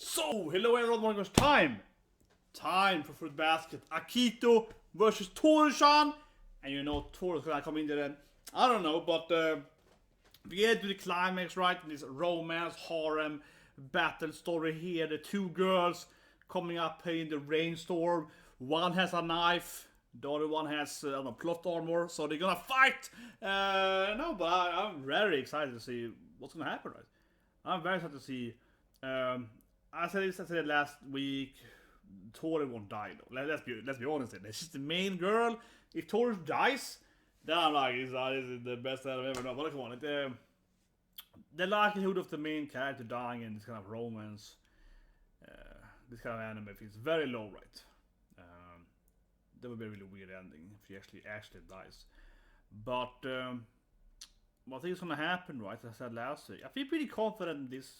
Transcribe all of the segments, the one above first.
So, hello everyone, it's time for Fruit Basket. Akito versus Tohru-san. And you know Tohru's gonna come in there and, I don't know, but we get to the climax, right? In this romance, harem, battle story here. The two girls coming up here in the rainstorm. One has a knife, the other one has, I don't know, plot armor. So they're gonna fight. No, but I'm very excited to see what's gonna happen, right? I'm very excited to see. I said last week, Tohru won't die though. Let's be honest. She's the main girl. If Tohru dies, then I'm like, this is the best I've ever known. But come on, the likelihood of the main character dying in this kind of romance, this kind of anime, is very low, right? That would be a really weird ending if she actually dies. But what I think is gonna happen, right? As I said last week, I feel pretty confident in this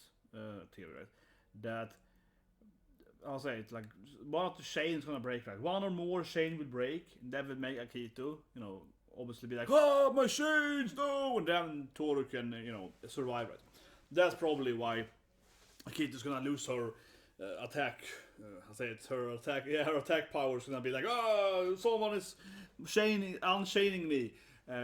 theory, right? That I'll say it's like one of the chains gonna break, right? One or more chain will break, and that will make Akito, you know, obviously be like, oh, my chains, no, and then Tohru can, you know, survive, right? That's probably why Akito's gonna lose her attack. I'll say it's her attack. Yeah, her attack power is gonna be like, oh, someone is unchaining me,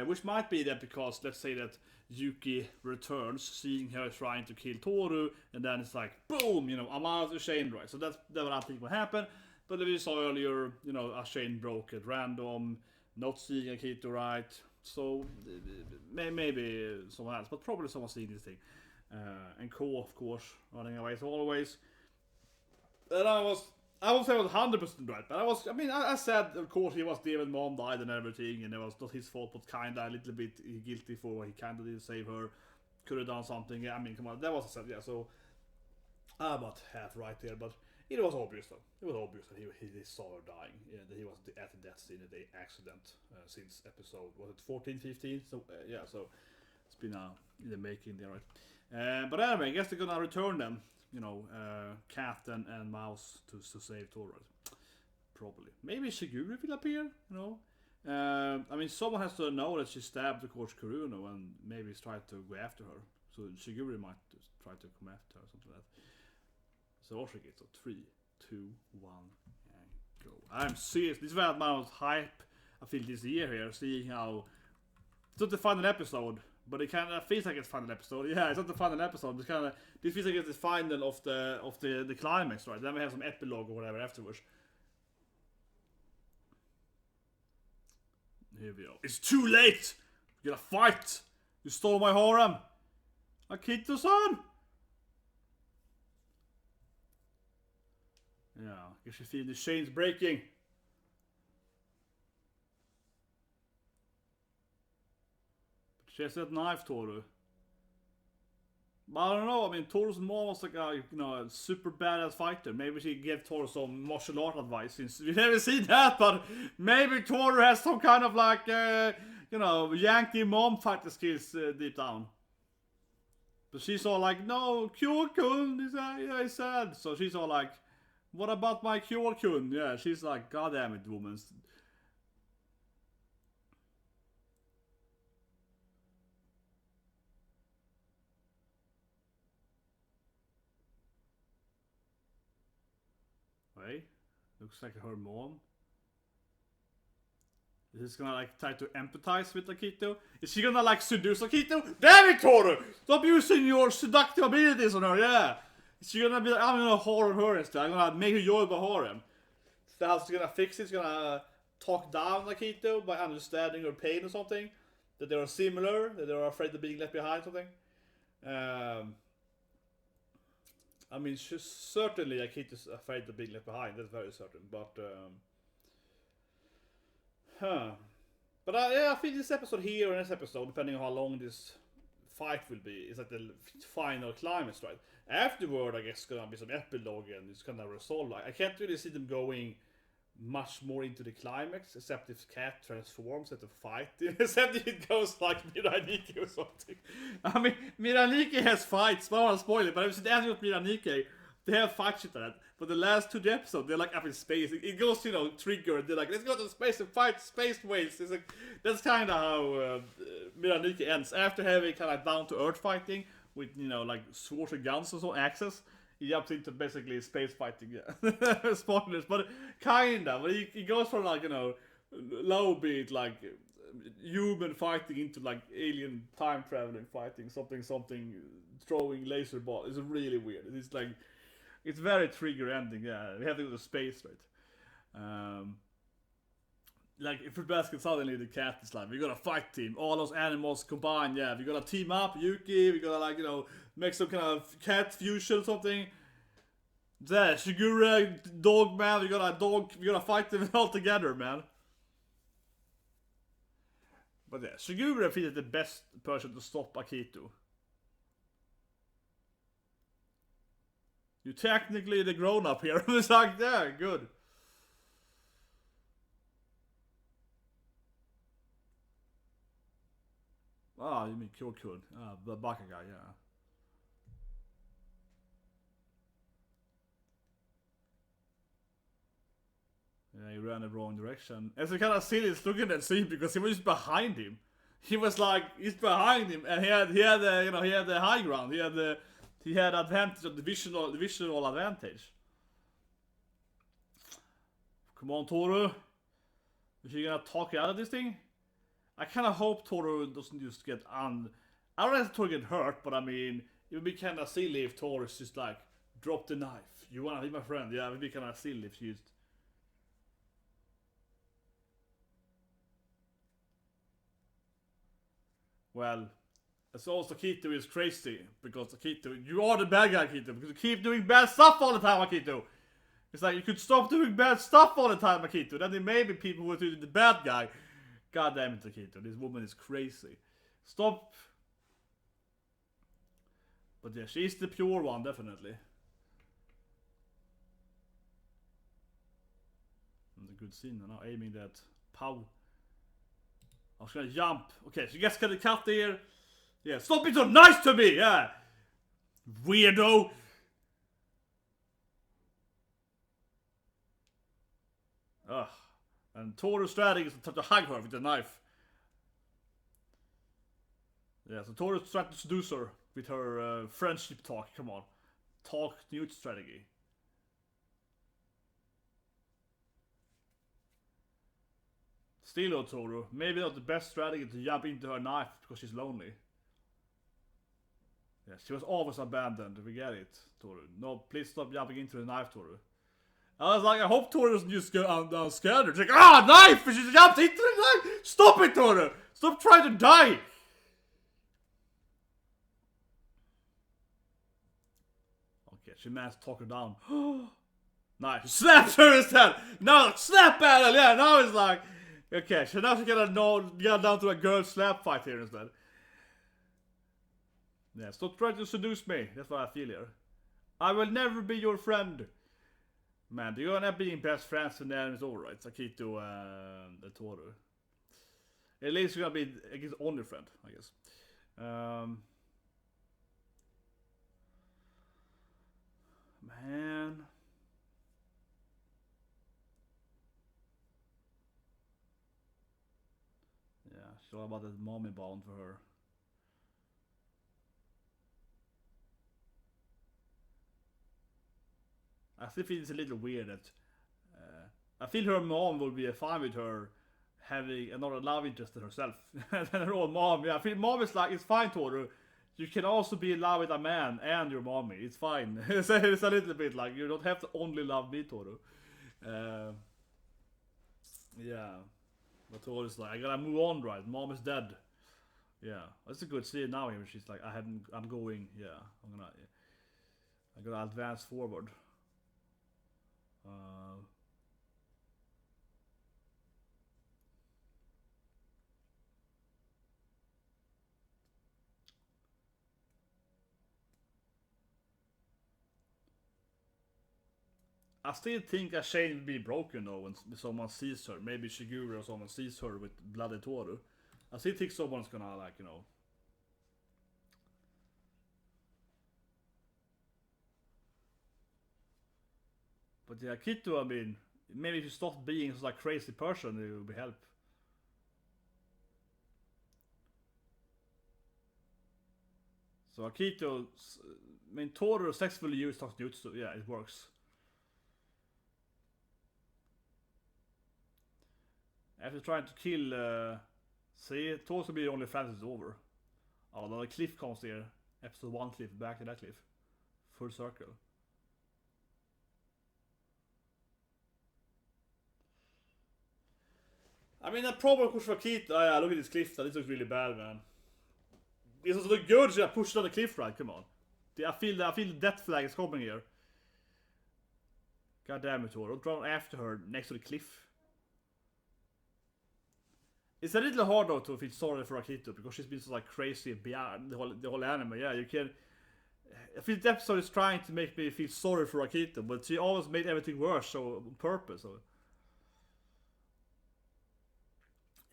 which might be that because let's say that Yuki returns, seeing her trying to kill Tohru, and then it's like, boom, you know, I'm out of the chain, right? So that's what I think will happen. But as we saw earlier, you know, a chain broke at random, not seeing Akito, right? So maybe someone else, but probably someone seeing this thing. And Ko, of course, running away as always. And I would say I was 100% right, but I said, of course, he was there when mom died and everything, and it was not his fault, but kinda a little bit guilty for what he kinda did save her. Could have done something, yeah, I mean, come on, that was said, yeah, so I'm about half right there, but it was obvious though. It was obvious that he saw her dying, yeah, that he was at the death scene, the accident, since episode, was it 14, 15? So, yeah, so it's been in the making there, right? But anyway, I guess they're gonna return them. You know, Cat and Mouse to save Tohru. Probably. Maybe Shigure will appear, you know. I mean, someone has to know that she stabbed, of course, Kuruno and maybe he's tried to go after her. So Shigure might just try to come after her, something like that. So Oshigate, so 3, 2, 1, and go. I'm serious. This is where my hype I feel this year here, seeing how it's not the final episode. But it kind of feels like it's final episode. Yeah, it's not the final episode. It's kind of this feels like it's the final of the climax, right? Then we have some epilogue or whatever afterwards. Here we go. It's too late. We gotta fight. You stole my harem, Akito-san. Yeah, guess you feel the chains breaking. She has that knife, Tohru. But I don't know, I mean, Tohru's mom was like a, you know, a super badass fighter. Maybe she gave Tohru some martial art advice, since we never seen that, but maybe Tohru has some kind of like, you know, Yankee mom fighter skills deep down. But she's all like, no, Kyo-kun, I said. So she's all like, what about my Kyo-kun? Yeah, she's like, god damn it, woman. Looks like her mom. Is this gonna like try to empathize with Akito? Is she gonna like seduce Akito? Damn it, Tohru! Stop using your seductive abilities on her, yeah! Is she gonna be like, I'm gonna harem her instead, I'm gonna make her join the harem. So how's she gonna fix it? She's gonna talk down Akito by understanding her pain or something? That they are similar, that they are afraid of being left behind or something? I mean, certainly Akito's afraid of being left behind, that's very certain, but, But yeah, I think this episode here and this episode, depending on how long this fight will be, is like the final climax, right? Afterward, I guess, it's gonna be some epilogue and it's gonna resolve. Like, I can't really see them going much more into the climax, except if Cat transforms at the fight, except if it goes like Miraniki or something. I mean, Miraniki has fights, but I don't want to spoil it, but if it's the ending of Miraniki, they have fight shit on that. But the last two episodes, they're like up in space. It goes, you know, trigger. They're like, let's go to space and fight space whales. It's like, that's kind of how Miraniki ends. After having kind of down to earth fighting with, you know, like swords and guns and so, axes, he jumps into basically space fighting, yeah. Spoilers, but kinda. But he goes from like, you know, low beat, like human fighting into like alien time traveling fighting, something throwing laser ball. It's really weird. It's like, it's very trigger ending, yeah. We have to go to space, right? Like if Fruit Basket suddenly the cat is like, we got a fight team, all those animals combined, yeah, we gotta team up, Yuki, we gotta like, you know, make some kind of cat fusion or something. There, Shigure, dog man, we gotta fight them all together, man. But yeah, Shigure feels the best person to stop Akito. You're technically the grown up here. It's like, yeah, good. Ah, you mean Kyo? The Baka guy, yeah. Yeah, he ran the wrong direction. It's kind of silly looking at scene because he was just behind him. He was like, he's behind him, and he had the high ground. He had advantage of the visual advantage. Come on, Tohru. Is he gonna talk you out of this thing? I kind of hope Tohru doesn't just get on. I don't know if Tohru get hurt, but I mean, it would be kind of silly if Tohru's just like, drop the knife. You wanna be my friend? Yeah, it would be kind of silly if she used. Well, as also Akito is crazy because Akito, you are the bad guy, Akito, because you keep doing bad stuff all the time, Akito. It's like you could stop doing bad stuff all the time, Akito. Then maybe people would do the bad guy. God damn it, Akito, this woman is crazy. Stop. But yeah, she's the pure one, definitely. And a good scene, now aiming that pow. I was gonna jump. Okay, so you guys gonna cut there. Yeah, stop being so nice to me, yeah. Weirdo. Ugh. And Tohru's strategy is to hug her with a knife. Yeah, so Tohru's trying to seduce her with her friendship talk. Come on. Talk new strategy. Still though, Tohru, maybe not the best strategy to jump into her knife because she's lonely. Yeah, she was always abandoned. We get it, Tohru. No, please stop jumping into the knife, Tohru. I was like, I hope Tohru doesn't just go scared her. She's like, knife! And she jumped into the knife! Stop it, Tohru! Stop trying to die! Okay, she managed to talk her down. Nice. Slaps her instead! No, slap at her! Yeah, now it's like, okay, so now she's gonna get down to a girl slap fight here instead. Yeah, stop trying to seduce me. That's what I feel here. I will never be your friend. Man, you're gonna be best friends and then it's over, right? It's Akito and Tohru. At least you're gonna be his only friend, I guess. Man. Yeah, she's all about that mommy bond for her. I still feel it's a little weird that I feel her mom would be fine with her having another love interest in herself than her own mom. Yeah, I feel mom is like, it's fine, Tohru. You can also be in love with a man and your mommy. It's fine. It's a little bit like, you don't have to only love me, Tohru. Yeah. But Tohru is like, I gotta move on, right? Mom is dead. Yeah. That's a good scene now here. She's like, I'm going, yeah. I'm gonna advance forward. I still think a chain will be broken though when someone sees her. Maybe Shigure or someone sees her with bloody Tohru. I still think someone's gonna like, you know. But yeah, Akito, I mean, maybe if you stop being such a crazy person, it will be help. So Akito mean, Tohru successfully used jutsu. Yeah, it works. After trying to kill, see, Tohru will be the only friends is over. Oh, the cliff comes here. Episode 1 cliff, back to that cliff. Full circle. I mean, the problem for Akito, yeah, look at this cliff, this looks really bad, man. This was look good, so I pushed on the cliff, right? Come on. I feel the death flag is coming here. God damn it, Tohru. Don't run after her next to the cliff. It's a little hard though to feel sorry for Akito because she's been so like crazy beyond the whole anime. Yeah, you can. I feel the episode is trying to make me feel sorry for Akito, but she always made everything worse, so on purpose. So.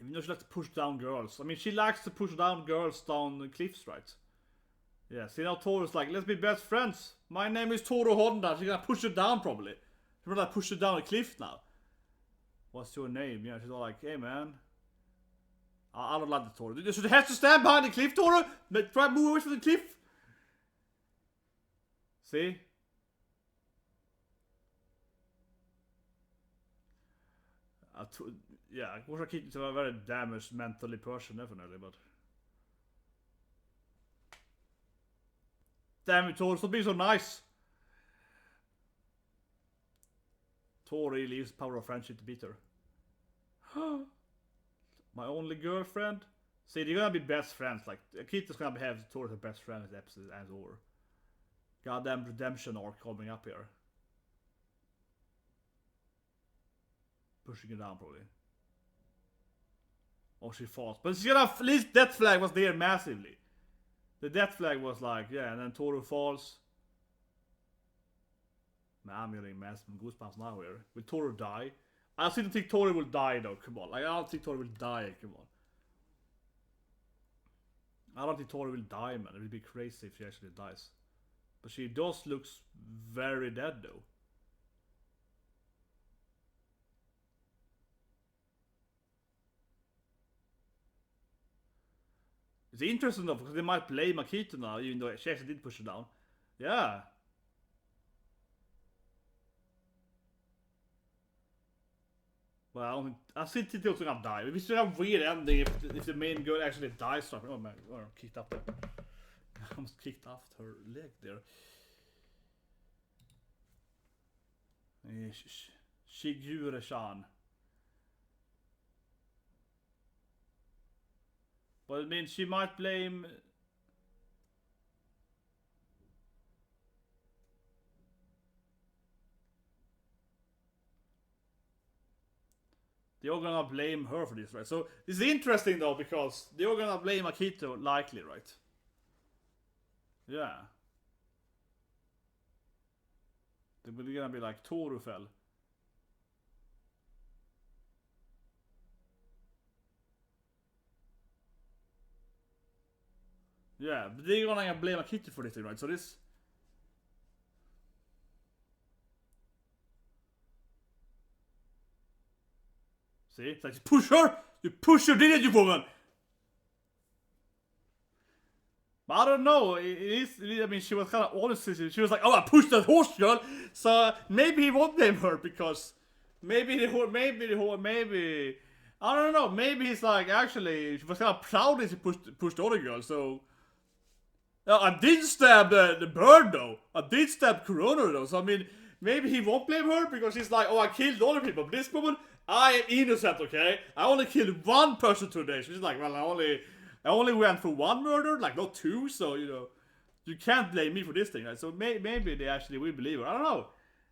Even though she likes to push down girls. I mean, she likes to push down girls down cliffs, right? Yeah, see now Tohru's like, let's be best friends. My name is Tohru Honda. She's gonna push it down probably. She's gonna push it down a cliff now. What's your name? Yeah, she's all like, hey man. I don't like the Tohru. She has to stand behind the cliff, Tohru. Try to move away from the cliff. See? Yeah, of course Akito's a very damaged mentally person, definitely, but... Damn it, Tohru, stop being so nice! Tohru leaves power of friendship to beat her. My only girlfriend? See, they're gonna be best friends, like, Akito's gonna have Tohru as best friend as the episode ends over. Goddamn redemption arc coming up here. Pushing it down, probably. Oh, she falls. But she's gonna, at least death flag was there massively. The death flag was like, yeah, and then Tohru falls. Man, I'm getting massive goosebumps now here. Will Tohru die? I still don't think Tohru will die though, come on. Like, I don't think Tohru will die, come on. I don't think Tohru will die, man. It would be crazy if she actually dies. But she does looks very dead though. It's interesting though, because they might blame Akito now, even though she actually did push her down. Yeah. Well, I don't think... I still think they're gonna die. Maybe it's a weird ending if the main girl actually dies. Oh man, oh, I'm kicked up there. I almost kicked off her leg there. Shigure-chan. But it means she might blame... They're gonna blame her for this, right? So this is interesting though, because they're gonna blame Akito likely, right? Yeah. They're gonna be like, Tohru fell. Yeah, but they're gonna blame Akito for this thing, right? So this... See? It's like, push her! You push her, didn't you, woman? But I don't know, it is, I mean, she was kind of honest. She was like, oh, I pushed that horse girl! So maybe he won't blame her, because... Maybe... I don't know, maybe he's like, actually, she was kind of proud that she pushed the other girl, so... I did stab the bird though. I did stab Corona though. So I mean, maybe he won't blame her because he's like, oh, I killed other people. But this woman, I am innocent, okay? I only killed one person today. So she's like, well, I only went for one murder, like not two. So you know, you can't blame me for this thing, right? So maybe they actually will believe her. I don't know.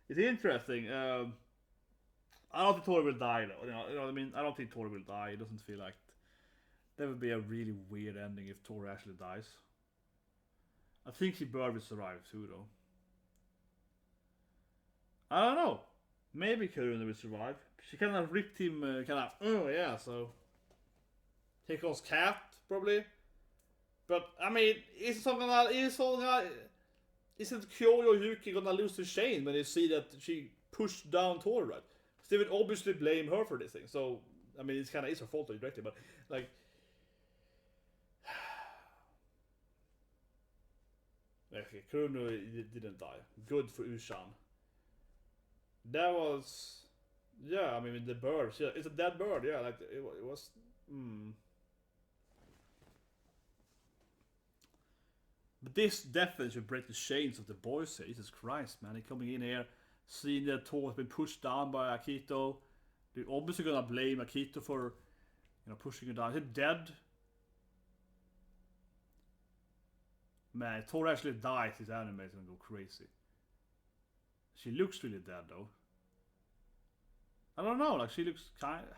It's interesting. I don't think Tohru will die though. You know what I mean? I don't think Tohru will die. It doesn't feel like that would be a really weird ending if Tohru actually dies. I think he bird will survive too, though. I don't know. Maybe Karuna will survive. She kind of ripped him, oh yeah, so... Take off cat, probably. But, I mean, isn't Kyo and Yuki gonna lose to Shane when they see that she pushed down Tohru, right? They would obviously blame her for this thing, so... I mean, it's kind of her fault directly, but, like... Okay, Kuruno didn't die. Good for Ushan. That was... Yeah, I mean, the bird. Yeah, it's a dead bird, yeah, like, it was... But this definitely should break the chains of the boys here. Jesus Christ, man. They're coming in here, seeing that Tohru has been pushed down by Akito. They're obviously gonna blame Akito for, you know, pushing her down. Is he dead? Man, if Tohru actually dies, this anime is gonna go crazy. She looks really dead, though. I don't know, like, she looks kind of...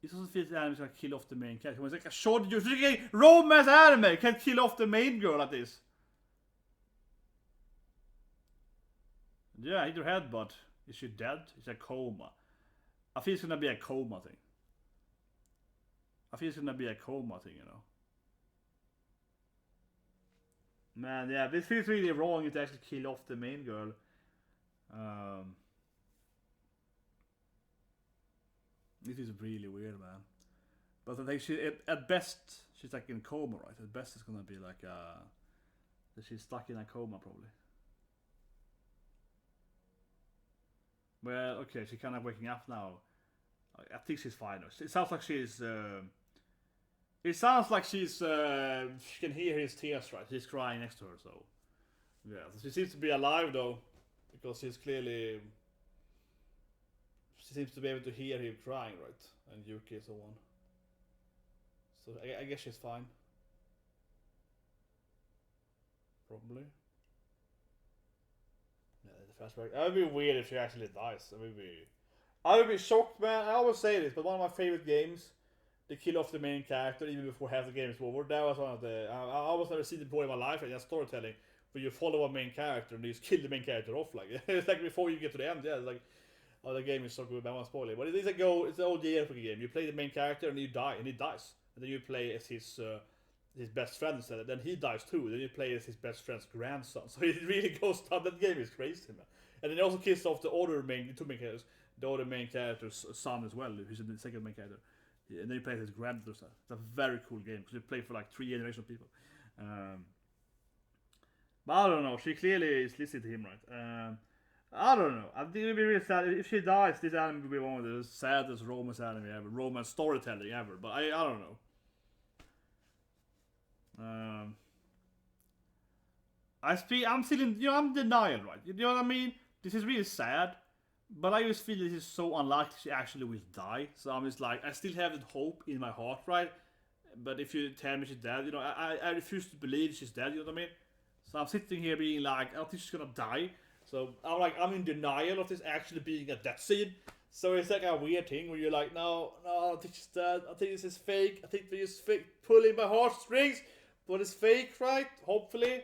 It doesn't feel the anime's gonna kill off the main character. It's like a short romance anime can't kill off the main girl like this. Yeah, hit her head, but is she dead? It's a coma. I feel it's gonna be a coma thing. You know. Man, yeah, this feels really wrong to actually kill off the main girl. This is really weird, man. But I think at best, she's like in coma, right? At best, it's gonna be like that she's stuck in a coma, probably. Well, okay, she's kind of waking up now. I think she's fine. It sounds like she's. It sounds like she's. She can hear his tears, right? He's crying next to her, so. Yeah, so she seems to be alive though, because she's clearly. She seems to be able to hear him crying, right? And Yuki and so on. So I guess she's fine. Probably. Yeah, the flashback. That would be weird if she actually dies. I would be shocked, man. I always say this, but one of my favorite games, they kill off the main character even before half the game is over. That was one of the... I almost never seen it before in my life, like that storytelling, where you follow a main character and you just kill the main character off. Like, it's like before you get to the end, yeah, it's like... Oh, the game is so good, I won't spoil it. But it's like it's the old JRPG game. You play the main character and you die, and he dies. And then you play as his best friend instead. Then he dies too. Then you play as his best friend's grandson. So it really goes down. That game is crazy, man. And then he also kills off the other two main characters, the other main character's son as well, who's the second main character. And then you play as his grandson. It's a very cool game because you play for like 3 generations of people. But I don't know. She clearly is listening to him, right? I don't know. I think it would be really sad if she dies. This anime would be one of the saddest romance anime ever, romance storytelling ever. But I don't know. I'm feeling, you know, I'm in denial, right? You know what I mean? This is really sad, but I just feel this is so unlikely she actually will die. So I'm just like, I still have that hope in my heart, right? But if you tell me she's dead, you know, I refuse to believe she's dead. You know what I mean? So I'm sitting here being like, I don't think she's gonna die. So I'm in denial of this actually being a death scene. So it's like a weird thing where you're like, no, I don't think she's dead. I think this is fake. I think they're just fake pulling my heartstrings. But it's fake, right? Hopefully.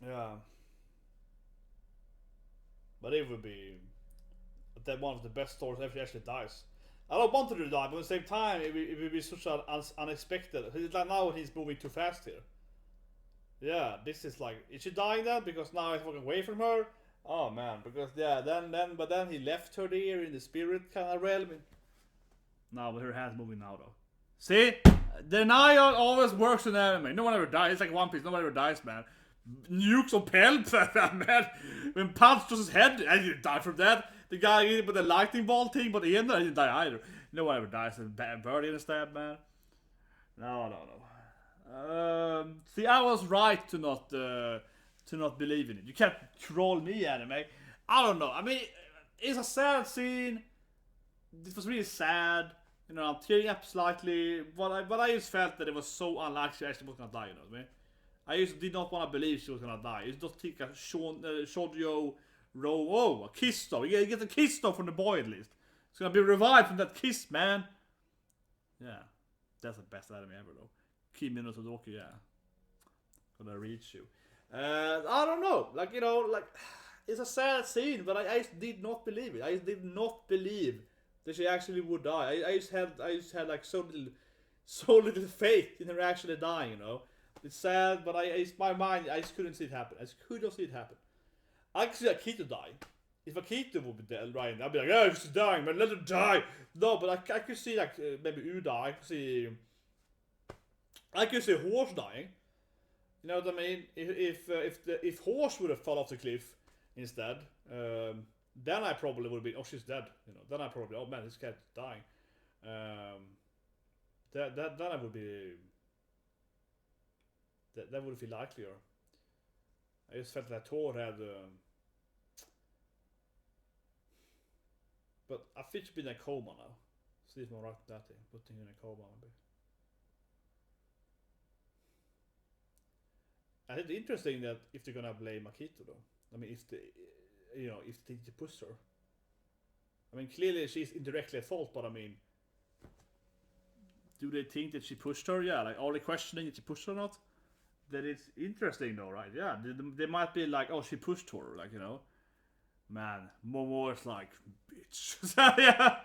Yeah. But it would be that one of the best stories if she actually dies. I don't want her to die, but at the same time, it would be such an unexpected. It's like now he's moving too fast here. Yeah, this is like, is she dying then? Because now he's walking away from her? Oh man, because yeah, but then he left her there in the spirit kind of realm. No, but her hand's moving now though. See? Denial always works in anime. No one ever dies. It's like One Piece, no one ever dies, man. Nukes on Pelt, man. When Punch just his head, I didn't die from that. The guy with the lightning ball thing, but the end, I didn't die either. No one ever dies. A bird in a stab, man. No. See, I was right to not believe in it. You can't troll me, anime. I don't know. I mean, it's a sad scene. This was really sad. You know, I'm tearing up slightly. But I just felt that it was so unlikely she actually was gonna die. You know what I mean? I just did not want to believe she was gonna die. It's just take a shoujo row. Oh, a kiss though. You get a kiss though from the boy at least. It's gonna be revived from that kiss, man. Yeah, that's the best anime ever though. Kimi no Todoki, yeah. Gonna reach you. I don't know. Like, you know, like, it's a sad scene, but I just did not believe it. I just did not believe that she actually would die. I just had like so little faith in her actually dying, you know. It's sad, but my mind, I just couldn't see it happen. I just could not see it happen. I could see Akito die. If Akito would be dead right now, I'd be like, oh, she's dying, man, let her die. No, but I could see like maybe U die. I could see I could see horse dying. You know what I mean? If horse would have fallen off the cliff instead, then I probably would be, oh, she's dead. You know, then I probably, oh man, this cat's dying. Then I would be, that would feel likelier. I just felt that Tohru had, but I think she's been in a coma now. See if I'm right with that thing. Putting her in a coma maybe. I think it's interesting that if they're gonna blame Akito though. I mean, if they, you know, if they push her. I mean, clearly she's indirectly at fault, but I mean, do they think that she pushed her? Yeah, like, are they questioning if she pushed her or not? That it's interesting though, right? Yeah, they might be like, oh, she pushed her, like, you know. Man, Momo is like, bitch. Yeah.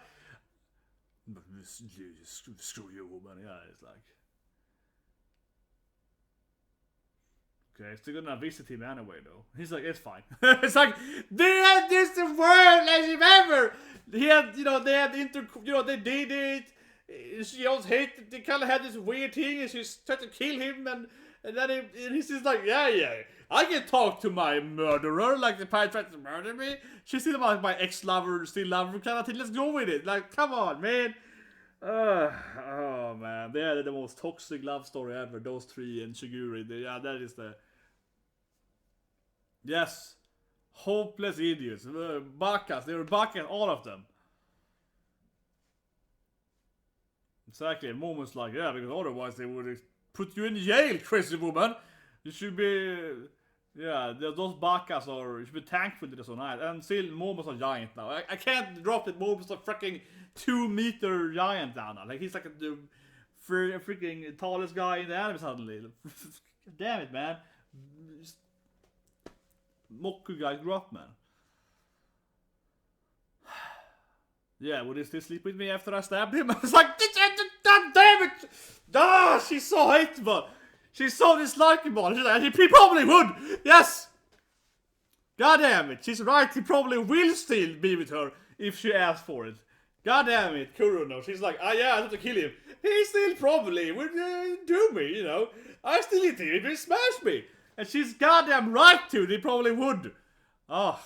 Screw you, woman. Yeah, it's like. Okay, still gonna visit him anyway though. He's like, it's fine. It's like, they had this the worst relationship ever. He had, you know, they had they did it. She always hated. They kind of had this weird thing, and she's tried to kill him, and then he's just like, yeah, I can talk to my murderer, like the pirate tried to murder me. She's still like my ex-lover, still lover kind of thing. Let's go with it. Like, come on, man. Oh man, they are the most toxic love story ever. Those three and Shiguri. Yeah, that is the. Yes, hopeless idiots. Bakas. They were bakas, all of them. Exactly. Moments like, yeah, because otherwise they would put you in jail, crazy woman. You should be. Yeah, those bakas are. You should be thankful that they're so nice. And still, moments are giant now. I can't drop it. Moments are freaking 2-meter giant now. Like, he's like the freaking tallest guy in the anime suddenly. Damn it, man. Moku guys grew up, man. Yeah, would he still sleep with me after I stabbed him? I was like, damn it! Ah, she's so hateable. She's so dislikable. He probably would. Yes. God damn it. She's right. He probably will still be with her if she asks for it. God damn it, Kuruno. She's like, yeah, I have to kill him. He still probably would do me, you know. I still hit him. He will smash me. And she's goddamn right to. They probably would. Oh.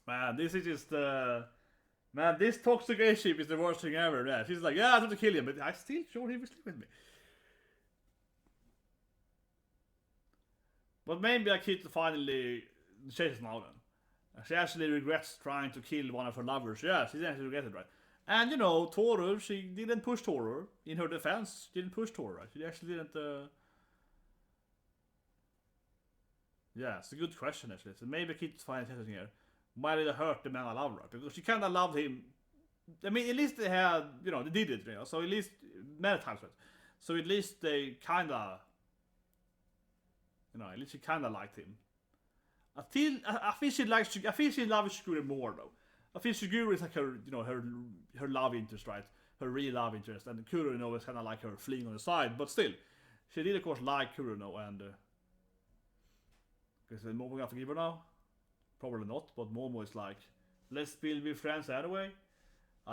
Man, this is just, man, this toxic relationship is the worst thing ever. Yeah, she's like, yeah, I have to kill him. But I still sure he will sleep with me. But maybe Akito finally changes now then. She actually regrets trying to kill one of her lovers. Yeah, she actually regretted, right? And you know, Tohru, she didn't push Tohru. In her defense, she didn't push Tohru, right? She actually didn't, Yeah, it's a good question actually. So maybe Akito's finally something here. Why did it hurt the man I love, right? Because she kinda loved him. I mean, at least they had, you know, they did it, you know. So at least, many times, right? So at least they kinda, you know, at least she kinda liked him. I think she loves Shiguri more though. I think Shiguri is like her, you know, her love interest, right? Her real love interest, and Kuruno is kind of like her fleeing on the side. But still, she did of course like Kuruno, and is Momo gonna forgive her now? Probably not. But Momo is like, let's still be friends anyway.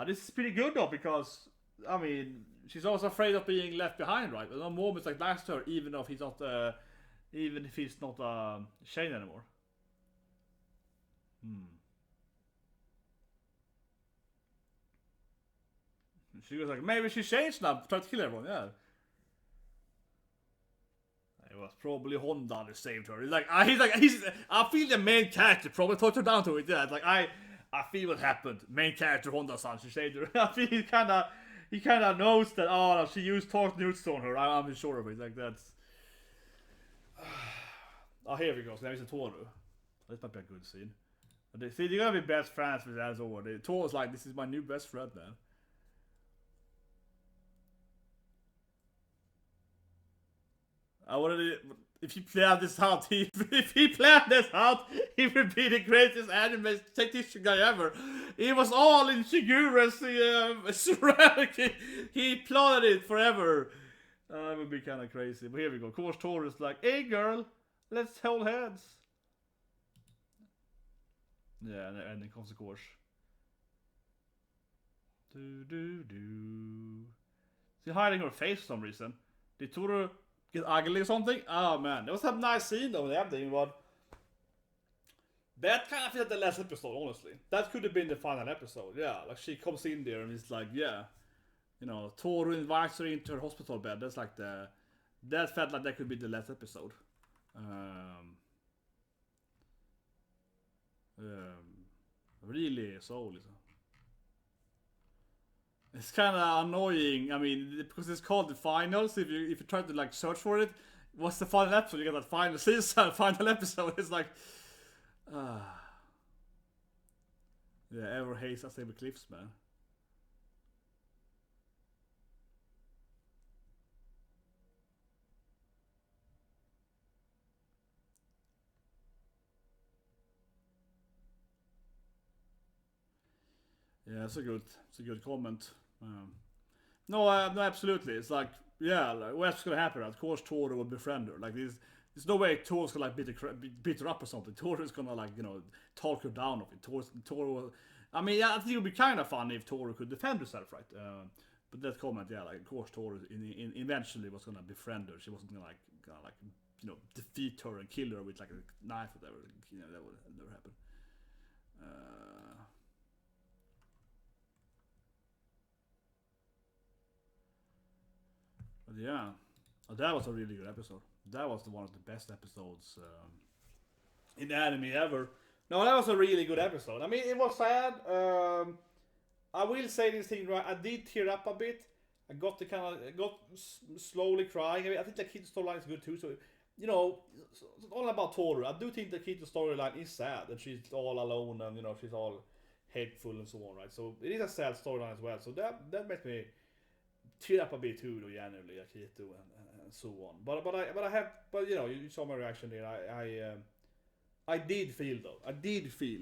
This is pretty good though, because I mean, she's also afraid of being left behind, right? But Momo is like nice to her, even if he's not, Shane anymore. She was like, maybe she changed now, tried to kill everyone, yeah. It was probably Honda that saved her. I feel the main character probably talked her down to it, yeah. It's like, I feel what happened. Main character Honda-san, she saved her. I feel he kinda knows that, oh, no, she used Torch Jutsu on her. I'm sure of it, like that's... Oh, here we go, so now it's a Tohru. This might be a good scene. But they're gonna be best friends with that over. Tohru's like, this is my new best friend, man. If he planned this out, he would be the greatest anime tactician guy ever. He was all in Shigura's strategy. He plotted it forever. That would be kind of crazy. But here we go. Of course, Tohru's like, hey girl, let's hold hands. Yeah, and then comes the course. She's hiding her face for some reason. Did Tohru get ugly or something? Oh man, that was a nice scene though in the ending, but that kind of felt the last episode, honestly. That could have been the final episode, yeah. Like she comes in there and it's like, yeah, you know, Tohru invites her into her hospital bed. That's like that felt like that could be the last episode. Really so liksom. It's kind of annoying. I mean, because it's called the finals. If you try to like search for it, what's the final episode? You get that final season, final episode. It's like, yeah, ever hates us over cliffs, man. Yeah, it's a good comment. No, absolutely. It's like, yeah, like, what's gonna happen? Of course, Tohru will befriend her. Like, there's no way Tohru's gonna like beat her up or something. Tohru's gonna like, you know, talk her down of it. Tohru. I mean, yeah, I think it would be kind of funny if Tohru could defend herself, right? But that comment, yeah, like, of course, Tohru eventually was gonna befriend her. She wasn't gonna you know, defeat her and kill her with like a knife or whatever. You know, that would never happen. But yeah, that was a really good episode. That was one of the best episodes in anime ever. No, that was a really good episode. I mean, it was sad. I will say this thing right. I did tear up a bit. I got slowly crying. I mean, I think the Akito's storyline is good too. So, you know, it's all about Tohru. I do think the Akito's storyline is sad, and she's all alone, and you know, she's all hateful and so on, right? So it is a sad storyline as well. So that makes me tear up a bit too, though, generally, Akito and so on. But you know, you saw my reaction there. I did feel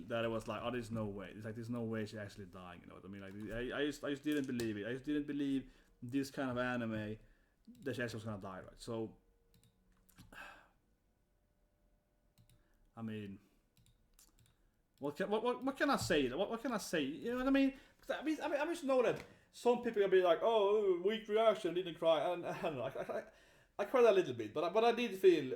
that it was like, oh, there's no way. It's like there's no way she's actually dying. You know what I mean? Like I just didn't believe it. I just didn't believe this kind of anime that she actually was gonna die, right? So, I mean, what can I say? What can I say? You know what I mean? I just know that some people will be like, oh, weak reaction, didn't cry, and I don't know. I cried a little bit, but I did feel.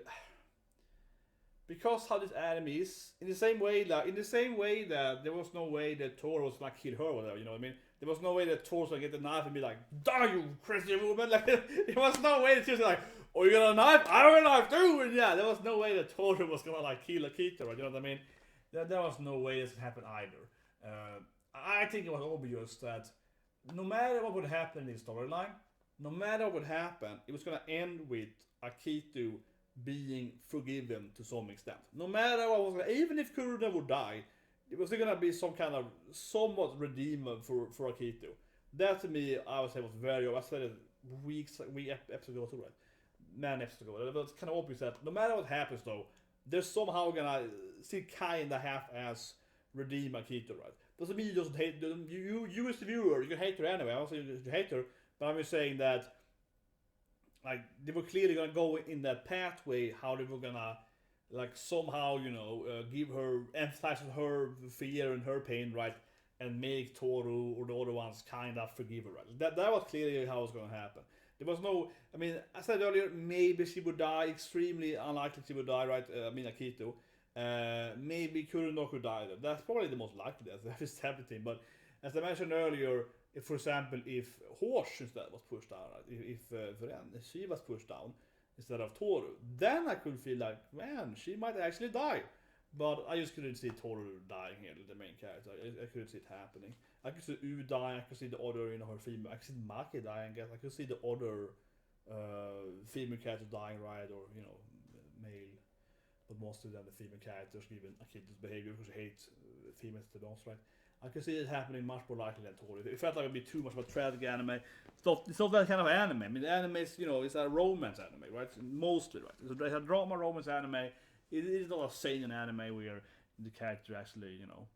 Because how this anime is, in the same way that there was no way that Tohru was gonna kill her or whatever, you know what I mean? There was no way that Tohru was gonna get the knife and be like, die you crazy woman! Like, there was no way that she was like, oh, you got a knife? I have a knife too! And yeah, there was no way that Tohru was gonna like kill Akito, right? You know what I mean? There was no way this could happen either. I think it was obvious that no matter what would happen in the storyline, no matter what would happen, it was gonna end with Akito being forgiven to some extent. No matter what was, even if Kuruna would die, it was gonna be some kind of somewhat redeemer for Akito. That to me, I would say was very. I said it episodes ago, right? Man, episodes ago. It was kind of obvious that no matter what happens, though, they're somehow gonna see kind of half-ass redeem Akito, right? Doesn't mean you just hate you as the viewer. You can hate her anyway. I don't say you hate her, but I'm just saying that. Like, they were clearly gonna go in that pathway, how they were gonna, like, somehow, you know, emphasize her fear and her pain, right, and make Tohru or the other ones kind of forgive her, right? That was clearly how it was gonna happen. There was no, I mean, I said earlier, maybe she would die, extremely unlikely she would die, right, Akito. Maybe Kurunoko would die, that's probably the most likely, that's everything, but as I mentioned earlier, if, for example, if Horse instead was pushed down, if she was pushed down instead of Tohru, then I could feel like, man, she might actually die. But I just couldn't see Tohru dying here, the main character. I couldn't see it happening. I could see U dying, I could see the other, you know, her female. I could see Maki dying, I could see the other female character dying, right, or, you know, male. But mostly then the female characters, given Akito's behavior, because she hates females to be honest, right? I could see it happening much more likely than Tohru. It felt like it would be too much of a tragic anime. It's not that kind of anime. I mean, the anime is, you know, it's a romance anime, right? Mostly, right? It's a drama romance anime. It is not a seinen anime where the character actually, you know,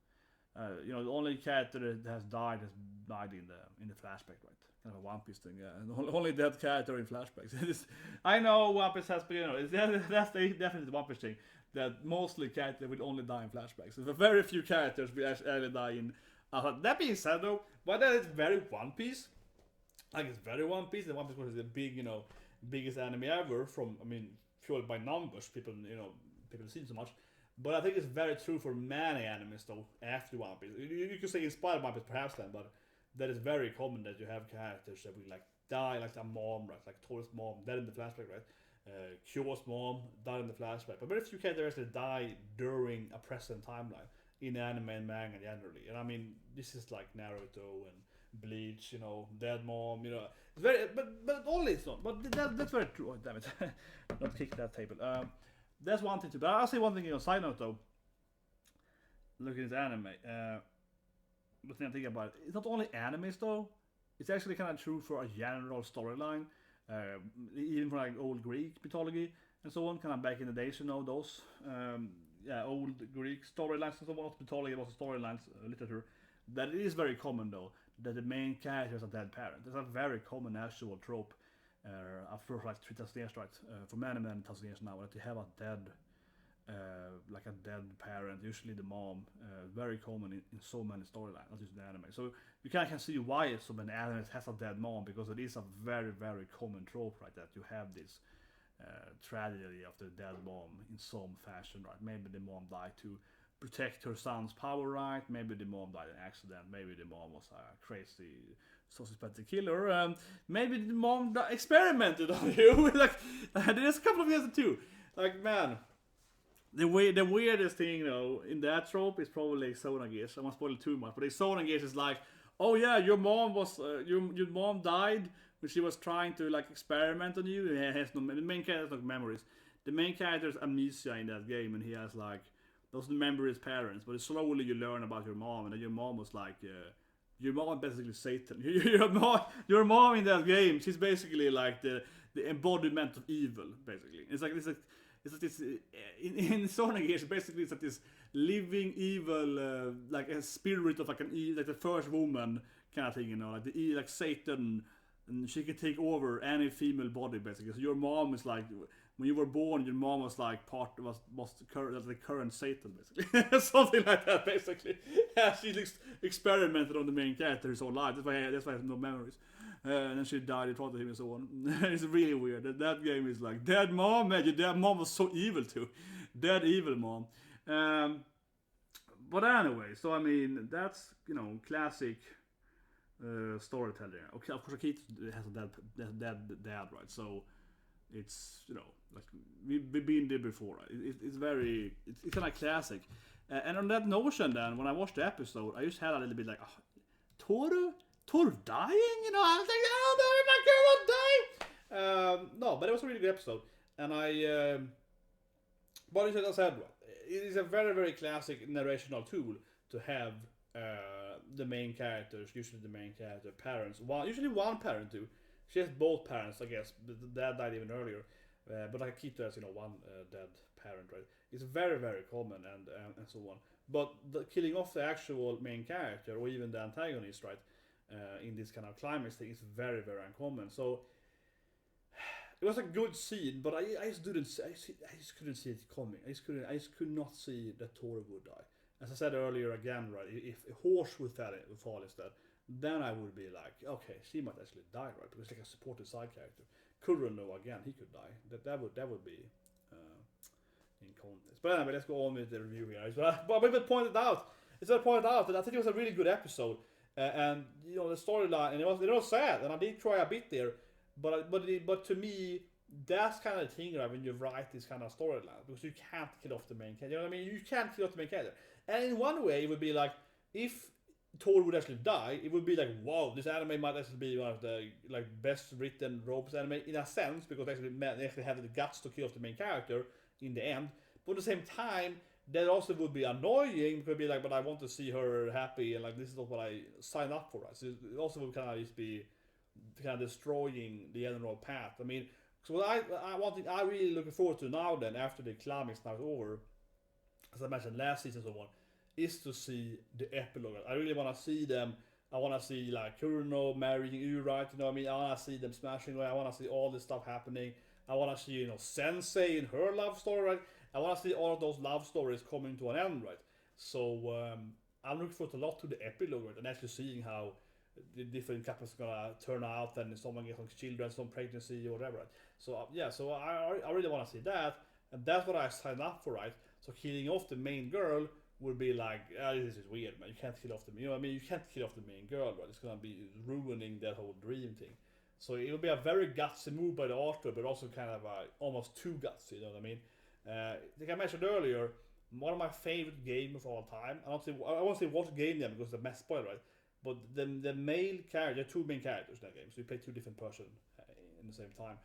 the only character that has died in the flashback, right? Kind of a One Piece thing, yeah. And only that character in flashbacks. I know One Piece has, but you know, that's definitely the One Piece thing. That mostly characters will only die in flashbacks. So very few characters will actually die in. That being said, though, but that is very One Piece. Like, it's very One Piece. And One Piece was a big, you know, biggest anime ever from, I mean, fueled by numbers, people see so much. But I think it's very true for many animes though, after One Piece. You could say inspired One Piece perhaps then, but that is very common that you have characters that will like die, like a mom, right? Like Toru's mom, dead in the flashback, right? Kyo's mom died in the flashback. But very few characters actually die during a present timeline in anime and manga generally. And I mean, this is like Naruto and Bleach, Dead Mom, It's very, but only it's not. But that's very true. Oh, damn it. Not kick that table. That's one thing too. But I'll say one thing on side note though. Looking at anime. But then I think about it. It's not only animes though. It's actually kind of true for a general storyline. Even for like old Greek mythology and so on. Kind of back in the days, those. Old Greek storylines and so on. Mythology was storylines, literature. That it is very common though. That the main character is a dead parent. It's a very common actual trope. After like 3,000 years, right? For many 1,000 years now, that you have a dead, like a dead parent, usually the mom. Very common in so many storylines, not just in anime. So you kind of can see why so many animes has a dead mom, because it is a very, very common trope, right? That you have this tragedy of the dead mom in some fashion, right? Maybe the mom died to protect her son's power, right? Maybe the mom died in an accident. Maybe the mom was a crazy sociopathic killer. Maybe the mom experimented on you. Like, there's a couple of years too. Like, man, the weirdest thing though in that trope is probably Sonagesh. I won't spoil it too much, but Sonagesh is like, oh yeah, your mom was your mom died when she was trying to like experiment on you. The main character has no memories. The main character is amnesia in that game, and he has like doesn't remember his parents, but slowly you learn about your mom, and then your mom was like, your mom basically Satan. Your mom in that game, she's basically like the embodiment of evil, basically. It's like this in Sonagesh, basically it's like this living evil, like a spirit of like like the first woman kind of thing, like like Satan, and she can take over any female body basically. So your mom is like, when you were born, your mom was like the current Satan, basically. Something like that, basically. Yeah, she experimented on the main character his whole life. That's why I have no memories. And then she died in front of him and so on. It's really weird. That game is like, dead mom, man. Your dead mom was so evil too. Dead evil mom. But anyway, so I mean, that's, classic storytelling. Okay, of course, Akito has a dead dad, right? So it's, like we've been there before. Right? It's kind of classic. And on that notion, then when I watched the episode, I just had a little bit like, Tohru dying? I was like, oh no, my girl won't die. No, but it was a really good episode, and but as I said, it is a very, very classic narrational tool to have the main characters, usually the main character parents, usually one parent too. She has both parents, I guess. The dad died even earlier, but Akito has one dead parent, right? It's very, very common and so on. But the killing off the actual main character or even the antagonist, right, in this kind of climax thing is very, very uncommon. So it was a good scene, but I just couldn't see it coming. I just could not see that Tohru would die. As I said earlier again, right, if a horse would fall instead, then I would be like, okay, she might actually die, right? Because like a supportive side character. Kurono again, he could die. That would be in context. But anyway, let's go on with the review here. But I pointed out that I think it was a really good episode, and the storyline, and it was sad, and I did cry a bit there. But to me, that's kind of the thing, right, when you write this kind of storyline, because you can't kill off the main character. You know what I mean? You can't kill off the main character. And in one way, it would be like, if Tohru would actually die, it would be like, wow, this anime might actually be one of the like best written ropes anime in a sense, because they actually have the guts to kill off the main character in the end. But at the same time, that also would be annoying. It could be like, but I want to see her happy, and like this is not what I signed up for. Right? So it also would kind of just be kind of destroying the general path. I mean, so what I really looking forward to now then, after the climax now is over, as I mentioned last season and so on, is to see the epilogue. I really want to see them. I want to see like Kurono marrying you, right? You know what I mean? I want to see them smashing away. I want to see all this stuff happening. I want to see, Sensei and her love story, right? I want to see all of those love stories coming to an end, right? So I'm looking forward a lot to the epilogue, right? And actually seeing how the different couples gonna turn out, and someone gets some children, some pregnancy or whatever. Right? So so I really want to see that, and that's what I signed up for, right? So killing off the main girl would be like, this is weird, man. You can't kill off the, you know what I mean? You can't kill off the main girl, right? It's gonna be ruining that whole dream thing. So it will be a very gutsy move by the author, but also kind of almost too gutsy, you know what I mean? Like I mentioned earlier, one of my favorite games of all time. I won't say what game then because it's a mess spoiler, right? But the male character, there are two main characters in that game, so you play two different persons in the same time.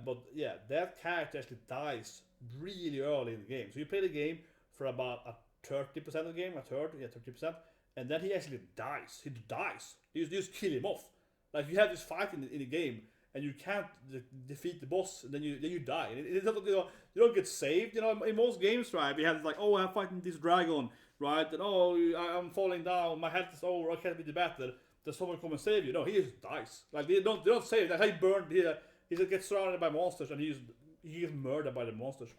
But yeah, that character actually dies really early in the game. So you play the game for about a 30% of the game, 30%, and then he actually dies. He dies. You just kill him off. Like you have this fight in the game, and you can't defeat the boss, and then you die. And it's not, you don't get saved. You know, in most games, right? We have like, oh, I'm fighting this dragon, right? And oh, I'm falling down. My health is over. I can't beat the battle. Does someone come and save you? No, he just dies. Like they don't save. That's how he burned. He just gets surrounded by monsters, and he gets murdered by the monsters.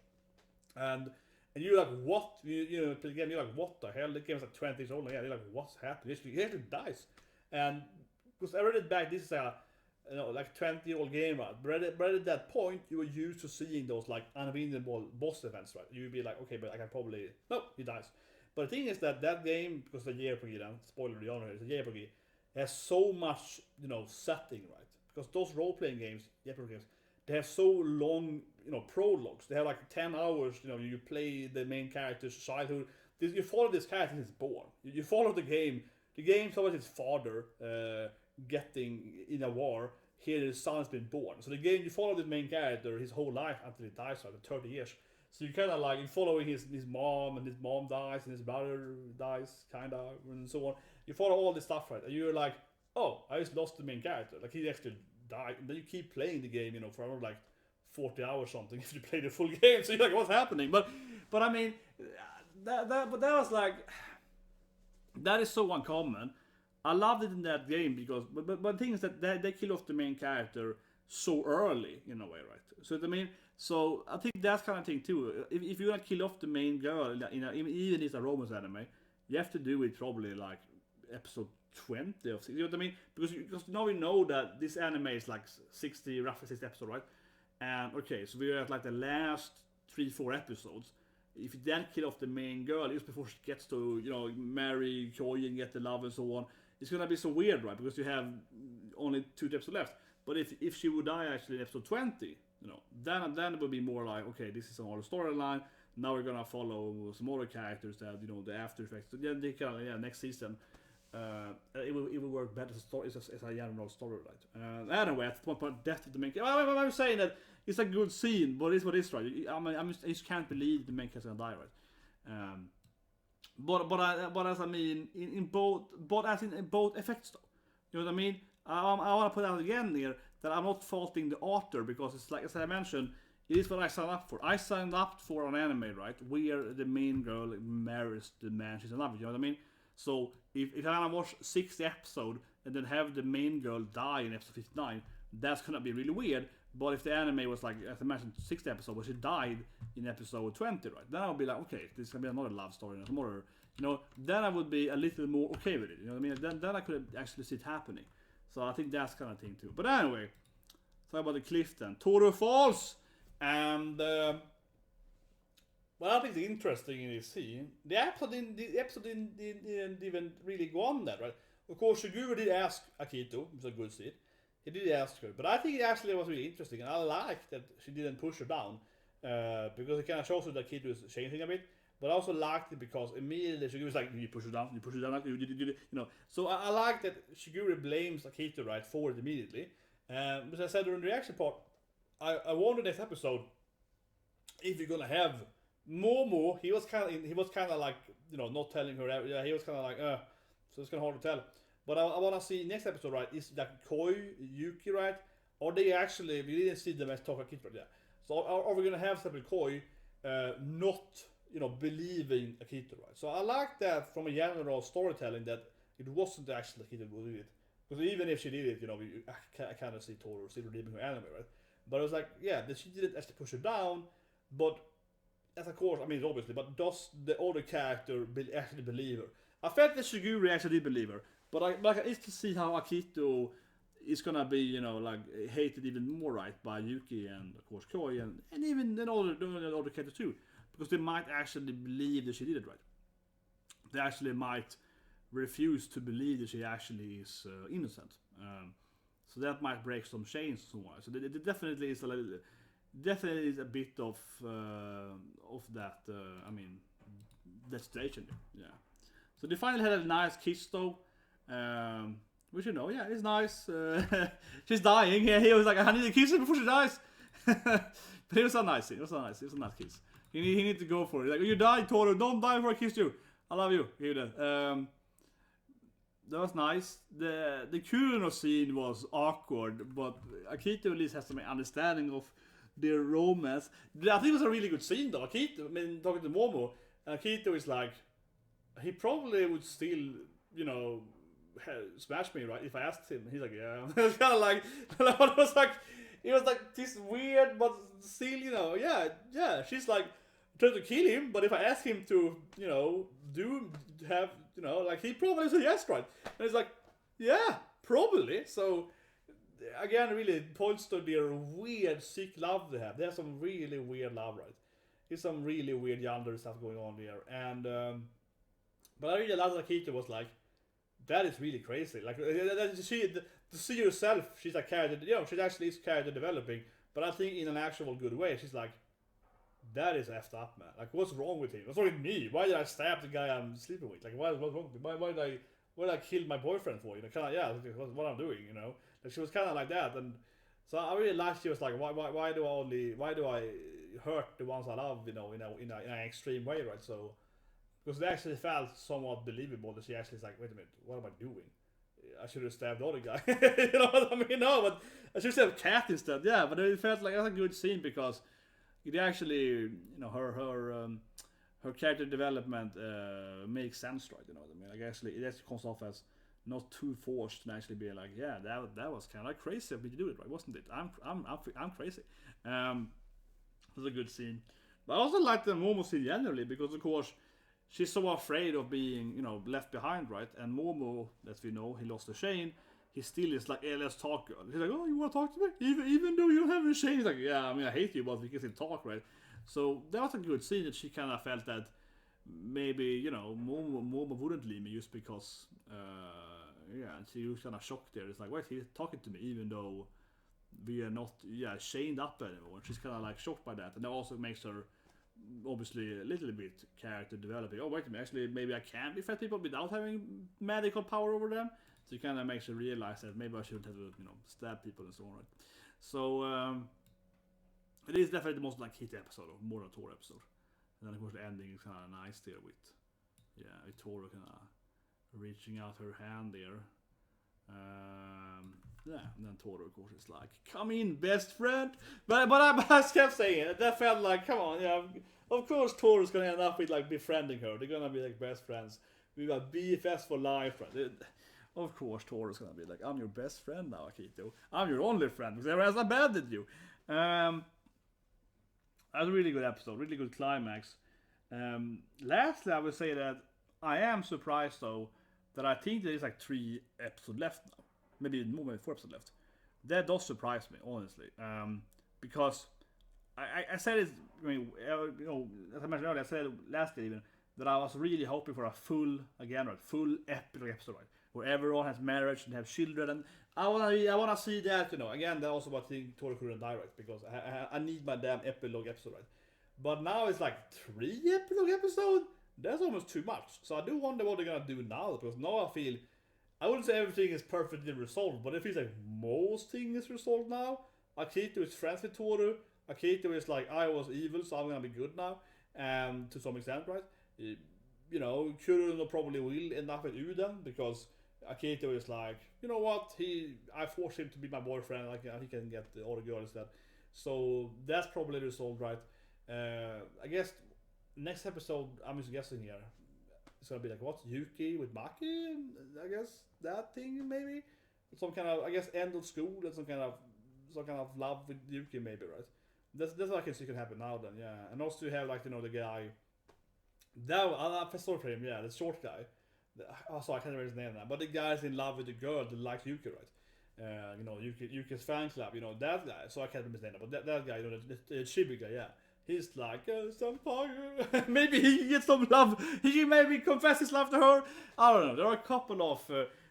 And you're like, what? You know, play the game. You're like, what the hell? The game's like 20 years old. Yeah, you're like, what's happening? He actually dies. And because I read it back, this is a like 20-year-old game, right? But at that point, you were used to seeing those like unwinnable boss events, right? You'd be like, okay, but I can probably he dies. But the thing is that game, because it's a JRPG, then spoiler the honor, it's a JRPG, has so much setting, right? Because those role-playing games, JRPG games, they have so long, prologues. They have like 10 hours. You play the main character's childhood. You follow this character since he's born. You follow the game. The game follows his father getting in a war. Here his son has been born. So the game, you follow the main character his whole life until he dies, like 30 years. So you kind of like, you following his mom, and his mom dies, and his brother dies, kind of, and so on. You follow all this stuff, right? And you're like, oh, I just lost the main character. Like he actually died. And then you keep playing the game, for around like 40 hours or something if you play the full game. So you're like, what's happening? But I mean, that was like, that is so uncommon. I loved it in that game because, but the thing is that they kill off the main character so early in a way, right? So I think that's kind of thing too. If you want to kill off the main girl, even if it's a romance anime, you have to do it probably like episode 20 or 60, you know what I mean? Because now we know that this anime is like roughly 60 episodes, right? And okay, so we're at like the last 3-4 episodes. If you then kill off the main girl just before she gets to marry Kyo and get the love and so on, it's gonna be so weird, right? Because you have only 2 episodes left. But if she would die actually in episode 20, then it would be more like, okay, this is another storyline. Now we're gonna follow some other characters that the after effects. So then they can next season. It will work better as a general story, right? Anyway, at one point, death of the main character. I'm saying that it's a good scene, but it's what it's right. I just can't believe the main character gonna die, right? But as I mean, in both effects, though. You know what I mean? I want to put out again here that I'm not faulting the author because it's like, as I mentioned, it is what I signed up for. I signed up for an anime, right, where the main girl marries the man she's in love with. You know what I mean? So if I watch 60 episodes and then have the main girl die in episode 59, that's gonna be really weird. But if the anime was like, as I mentioned, 60 episodes, where she died in episode 20, right? Then I would be like, okay, this is gonna be another love story, and some other, then I would be a little more okay with it. You know what I mean? Then I could actually see it happening. So I think that's kind of thing too. But anyway, talk about the cliff then. Tohru falls, and what I think is interesting in this scene, the episode didn't even really go on that, right? Of course, Shiguro did ask Akito, which is a good scene. He did ask her, but I think it actually was really interesting, and I like that she didn't push her down, because it kind of shows her that Akito is changing a bit. But I also liked it because immediately Shiguro was like, you push her down, So I like that Shiguro blames Akito, right, for it immediately. As I said during the reaction part, I wonder next episode if you're gonna have Momo. He was kind of like, not telling her. Yeah, he was kind of like, so it's kind of hard to tell. But I want to see next episode, right? Is that Kyo, Yuki, right? Or they actually, we didn't see them as talk Akito, right? Yeah. So are we gonna have something Kyo not believing Akito, right? So I like that from a general storytelling that it wasn't actually Akito who did it. Because even if she did it, I kind of see Tohru still redeeming her anime, right? But it was like, yeah, that she didn't actually push her down, but as of course, I mean, obviously, but does the other character actually believe her? I felt that Shiguro actually did believe her, But it's to see how Akito is gonna be, you know, like hated even more, right, by Yuki and of course Kyo and even the other characters too, because they might actually believe that she did it, right? They actually might refuse to believe that she actually is innocent. So that might break some chains somewhere. So it definitely is a bit of that. I mean, that station. Yeah. So they finally had a nice kiss though. Which, you know, yeah, it's nice. She's dying. Yeah, he was like, I need to kiss her before she dies. But it was a nice scene. It was a nice kiss. He need to go for it. Like, you die, Tohru. Don't die before I kiss you. I love you. He did. That was nice. The Kuno scene was awkward, but Akito at least has some understanding of their romance. I think it was a really good scene though. Akito, I mean, talking to Momo, Akito is like, he probably would still, you know, smash me, right? If I asked him, he's like, yeah. It's kind of like, it was like this weird, but still, you know, yeah. She's like trying to kill him, but if I ask him to, you know, like he probably said yes, right? And it's like, yeah, probably. So again, really points to their weird sick love they have. They have some really weird love, right? There's some really weird yonder stuff going on there, and but I really love that Akito was like, that is really crazy. Like, to see herself, she's like character, you know, she actually is character developing, but I think in an actual good way. She's like, that is effed up, man. Like, what's wrong with him? What's wrong with me? Why did I stab the guy I'm sleeping with? Like, what's wrong with me? Why did I kill my boyfriend for? You know, kind of, yeah, what I'm doing, you know. Like, she was kind of like that, and so I really liked. She was like, why do I hurt the ones I love, you know, in an extreme way, right? So. Because it actually felt somewhat believable that she actually is like, wait a minute, what am I doing? I should have stabbed the other guy. You know what I mean? No, but I should have cat instead. Yeah, but it felt like a good scene because it actually, you know, her character development makes sense, right? You know what I mean? Like actually, it actually comes off as not too forced and actually be like, yeah, that was kind of like crazy of me to do it, right? Wasn't it? I'm crazy. It was a good scene. But I also like the Momo scene generally because of course. She's so afraid of being, you know, left behind, right? And Momo, as we know, he lost the chain. He still is like, hey, let's talk. He's like, oh, you want to talk to me? Even though you don't have a chain? He's like, yeah, I mean, I hate you, but we can still talk, right? So that was a good scene that she kind of felt that maybe, you know, Momo wouldn't leave me just because, yeah, and she was kind of shocked there. It's like, wait, he's talking to me even though we are not, chained up anymore. She's kind of like shocked by that. And that also makes her obviously a little bit character developing. Oh wait a minute, actually maybe I can befriend people without having magical power over them. So it kind of makes you realize that maybe I shouldn't have to, you know, stab people and so on. Right? So it is definitely the most like hit episode of more than Tohru episode. And then of course the ending is kind of nice there with Tohru kind of reaching out her hand there. Yeah, and then Tohru, of course, is like, come in, best friend. But I kept saying it. That felt like, come on, yeah. Of course, Tohru's gonna end up with like befriending her. They're gonna be like best friends. We got BFS for life, right? Of course, Tohru's gonna be like, I'm your best friend now, Akito. I'm your only friend because everyone has abandoned you. That was a really good episode, really good climax. Lastly, I would say that I am surprised though that I think there is like 3 episodes left now. Maybe more than 4 episodes left. That does surprise me, honestly. Because I said it, I mean, you know, as I mentioned earlier, I said last year even, that I was really hoping for a full epilogue episode, right? Where everyone has marriage and have children. And I wanna see that, you know. Again, that's also what I think Torhu couldn't direct, because I need my damn epilogue episode, right? But now it's like 3 epilogue episodes? That's almost too much. So I do wonder what they're gonna do now, because now I feel, I wouldn't say everything is perfectly resolved, but it feels like most things is resolved now. Akito is friends with Tohru. Akito is like, I was evil, so I'm gonna be good now. To some extent, right? You know, Kuruno probably will end up with Uden, because Akito is like, you know what, I forced him to be my boyfriend, like he can get the other girls that. So that's probably resolved, right? I guess next episode, I'm just guessing here, it's gonna be like, what, Yuki with Maki? I guess that thing maybe, some kind of, I guess, end of school and some kind of love with Yuki maybe, right? That's what I can see can happen now then, yeah. And also you have like, you know, the guy that I felt sorry for him, yeah, the short guy. Also, I can't remember his name now, but the guy's in love with the girl that likes Yuki, right? Yuki's fan club, that guy. So I can't remember his name now, but that guy, the chibi guy, yeah. He's like, Senpai. Maybe he gets some love. He maybe confess his love to her. I don't know. There are a couple of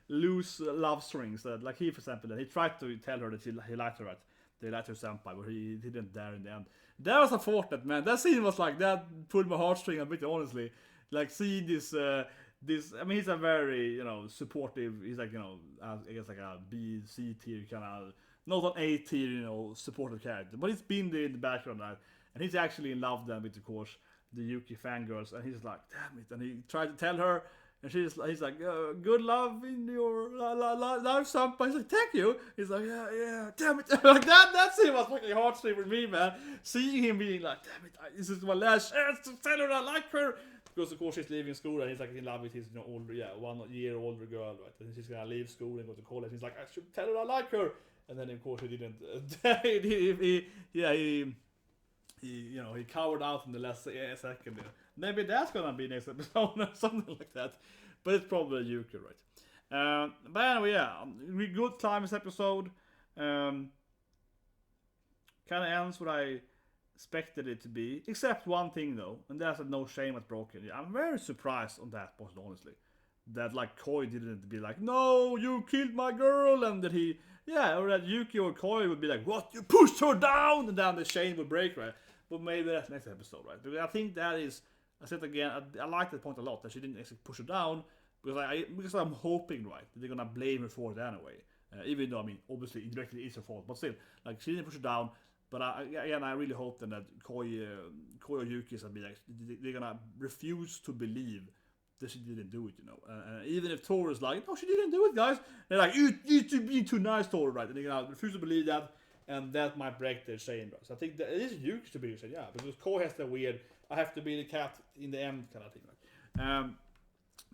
loose love strings. Like he, for example, he tried to tell her that he liked her, right? They liked her senpai, but he didn't dare in the end. That was unfortunate, man. That scene was like, that pulled my heartstring a bit, honestly. Like, seeing this, I mean, he's a very, supportive, he's like, I guess like a B, C tier kind of, not an A tier, supportive character. But he's been there in the background, right? And he's actually in love then with, of course, the Yuki fangirls. And he's like, damn it. And he tried to tell her, and he's like, good love in your life, senpai. He's like, thank you. He's like, yeah, damn it. Like that scene was fucking heartstring with me, man. Seeing him being like, damn it, this is my last chance to tell her I like her. Because of course he's leaving school and he's like in love with his 1 year older girl, right? And she's gonna leave school and go to college. He's like, I should tell her I like her. And then of course he didn't. He cowered out in the last second. Maybe that's gonna be next episode or something like that. But it's probably Yuki, right? But anyway, yeah, good climax episode. Kind of ends what I expected it to be, except one thing though, and that's that no shame was broken. Yeah, I'm very surprised on that point, honestly. That like Koi didn't be like, no, you killed my girl, and that or that Yuki or Koi would be like, what, you pushed her down, and then the chain would break, right? But maybe that's next episode, right? Because I think that is, I said again, I like that point a lot, that she didn't actually push her down, because I'm hoping, right, that they're gonna blame her for it anyway. Even though, I mean, obviously indirectly it's her fault, but still, like, she didn't push her down. But I really hope then that Koi or Yuki is gonna be like, they're gonna refuse to believe that she didn't do it, even if Tohru is like, no, she didn't do it, guys. They're like, you be too nice, Tohru, right? And they're gonna refuse to believe that, and that might break their chain, right? So I think that it is Yuki to be said, yeah, because Koi has the weird, I have to be the cat in the end kind of thing, right?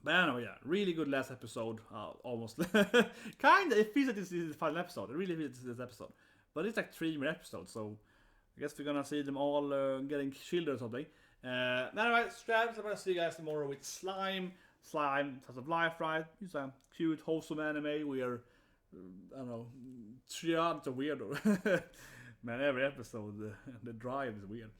But anyway, yeah, really good last episode, almost. Kinda, it feels like this is the final episode. It really feels this episode. But it's like 3 more episodes, so I guess we're gonna see them all getting killed or something. Anyway, straps. I'm gonna see you guys tomorrow with Slime. Slime, Slice of Life, right? It's a cute, wholesome anime. We are, I don't know, Triad's a weirdo. Man, every episode, the drive is weird.